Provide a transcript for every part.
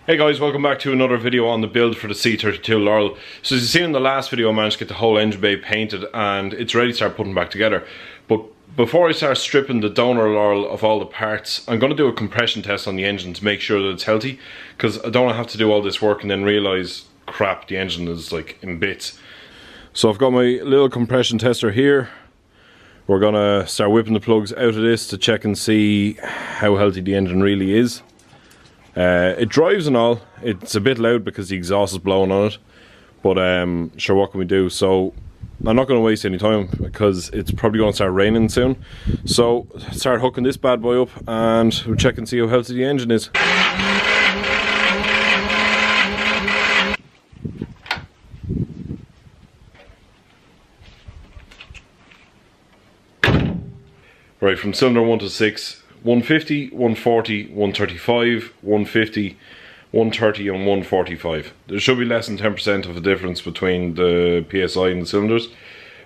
Hey guys, welcome back to another video on the build for the C32 Laurel. So as you see in the last video, I managed to get the whole engine bay painted and it's ready to start putting back together. But before I start stripping the donor Laurel of all the parts, I'm going to do a compression test on the engine to make sure that it's healthy, because I don't want to have to do all this work and then realise, crap, the engine is like in bits. So I've got my little compression tester here. We're going to start whipping the plugs out of this to check and see how healthy the engine really is. It drives and all. It's a bit loud because the exhaust is blowing on it, but sure, what can we do? So I'm not going to waste any time because it's probably going to start raining soon. So start hooking this bad boy up and we'll check and see how healthy the engine is. Right, from cylinder 1 to 6, 150, 140, 135, 150, 130 and 145. There should be less than 10% of a difference between the PSI in the cylinders,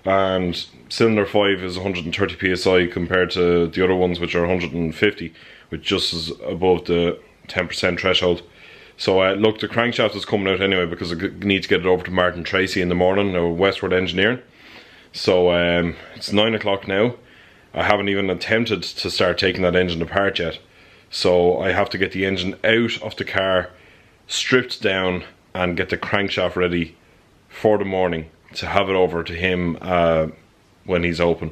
and cylinder 5 is 130 PSI compared to the other ones which are 150, which just is above the 10% threshold. So look, the crankshaft is coming out anyway because I need to get it over to Martin Tracy in the morning, or Westward Engineering. So it's 9 o'clock now. I haven't even attempted to start taking that engine apart yet. So I have to get the engine out of the car, stripped down, and get the crankshaft ready for the morning to have it over to him when he's open.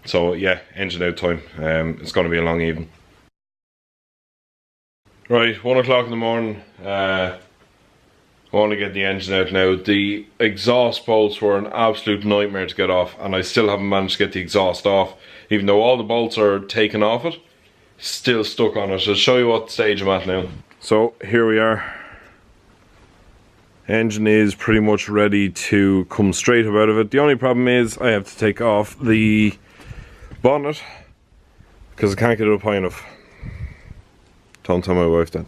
So yeah, engine out time. It's going to be a long evening. Right, 1 o'clock in the morning. I want to get the engine out now. The exhaust bolts were an absolute nightmare to get off, and I still haven't managed to get the exhaust off. Even though all the bolts are taken off it, still stuck on it. I'll show you what stage I'm at now. So here we are. Engine is pretty much ready to come straight up out of it. The only problem is I have to take off the bonnet because I can't get it up high enough. Don't tell my wife that.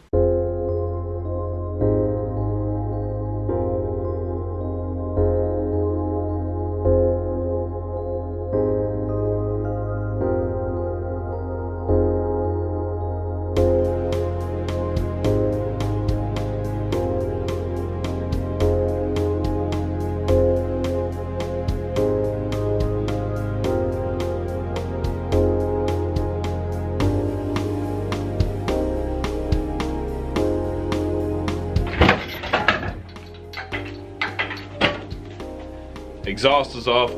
Exhaust is off.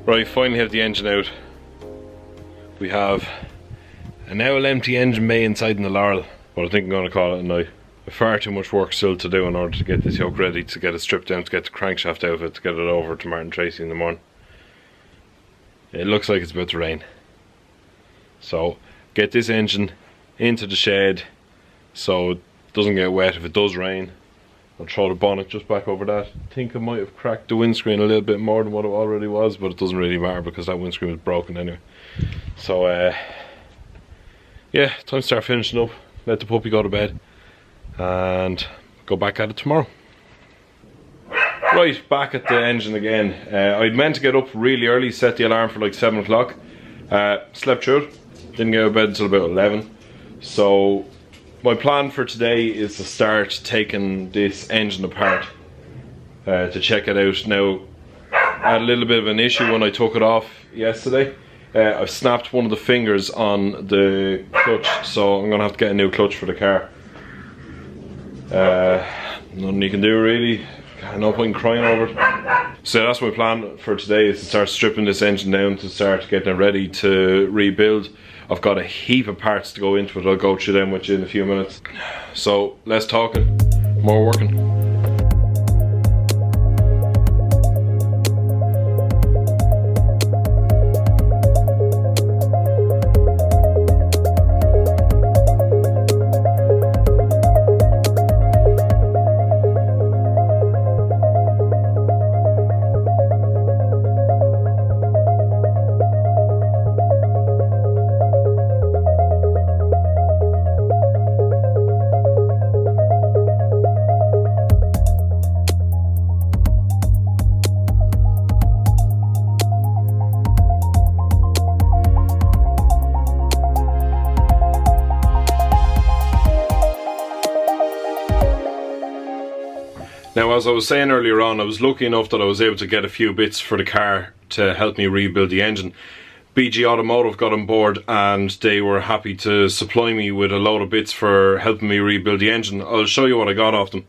Right, finally have the engine out. We have a now empty engine bay inside in the Laurel, but I think I'm going to call it a night. Far too much work still to do in order to get this yoke ready, to get it stripped down, to get the crankshaft out of it, to get it over to Martin Tracy in the morning. It looks like it's about to rain. So get this engine into the shed so it doesn't get wet if it does rain. I'll throw the bonnet just back over that. I think I might have cracked the windscreen a little bit more than what it already was, but it doesn't really matter because that windscreen was broken anyway. So yeah, time to start finishing up, let the puppy go to bed and go back at it tomorrow. Right, back at the engine again. I'd meant to get up really early, set the alarm for like 7 o'clock. Slept through it. Didn't get out of bed until about 11. So my plan for today is to start taking this engine apart to check it out. Now, I had a little bit of an issue when I took it off yesterday. I've snapped one of the fingers on the clutch, so I'm gonna have to get a new clutch for the car. Nothing you can do really. No point in crying over it. So that's my plan for today, is to start stripping this engine down to start getting it ready to rebuild. I've got a heap of parts to go into it. I'll go through them with you in a few minutes. So less talking, more working. Now, as I was saying earlier on, I was lucky enough that I was able to get a few bits for the car to help me rebuild the engine. BG Automotive got on board and they were happy to supply me with a load of bits for helping me rebuild the engine. I'll show you what I got off them.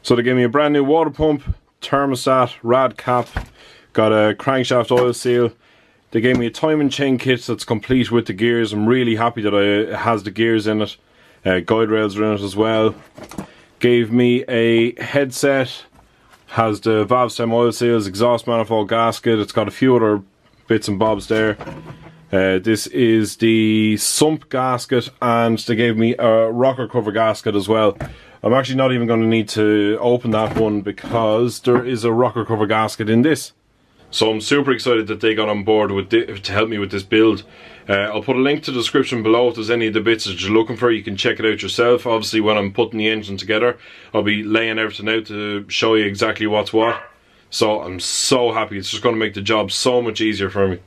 So they gave me a brand new water pump, thermostat, rad cap, got a crankshaft oil seal. They gave me a timing chain kit that's complete with the gears. I'm really happy that it has the gears in it. Guide rails are in it as well. Gave me a headset, has the valve stem oil seals, exhaust manifold gasket. It's got a few other bits and bobs there. This is the sump gasket, and they gave me a rocker cover gasket as well. I'm actually not even going to need to open that one because there is a rocker cover gasket in this. So I'm super excited that they got on board with to help me with this build. I'll put a link to the description below if there's any of the bits that you're looking for. You can check it out yourself. Obviously when I'm putting the engine together, I'll be laying everything out to show you exactly what's what. So I'm so happy. It's just going to make the job so much easier for me.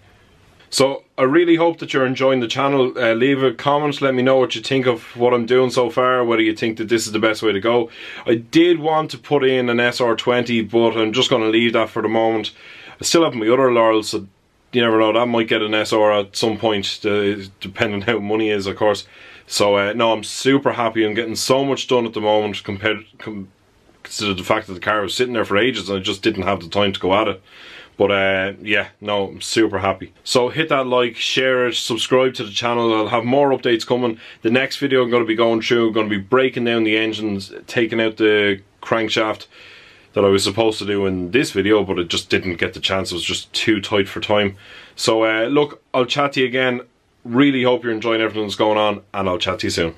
So I really hope that you're enjoying the channel. Leave a comment, let me know what you think of what I'm doing so far, whether you think that this is the best way to go. I did want to put in an SR20, but I'm just going to leave that for the moment. I still have my other Laurels, so you never know, that might get an SR at some point, depending on how money is, of course. So no, I'm super happy. I'm getting so much done at the moment consider the fact that the car was sitting there for ages and I just didn't have the time to go at it. But yeah, no, I'm super happy. So hit that like, share it, subscribe to the channel. I'll have more updates coming. The next video I'm going to be going through, I'm going to be breaking down the engines, taking out the crankshaft that I was supposed to do in this video, but it just didn't get the chance. It was just too tight for time. So look, I'll chat to you again. Really hope you're enjoying everything that's going on, and I'll chat to you soon.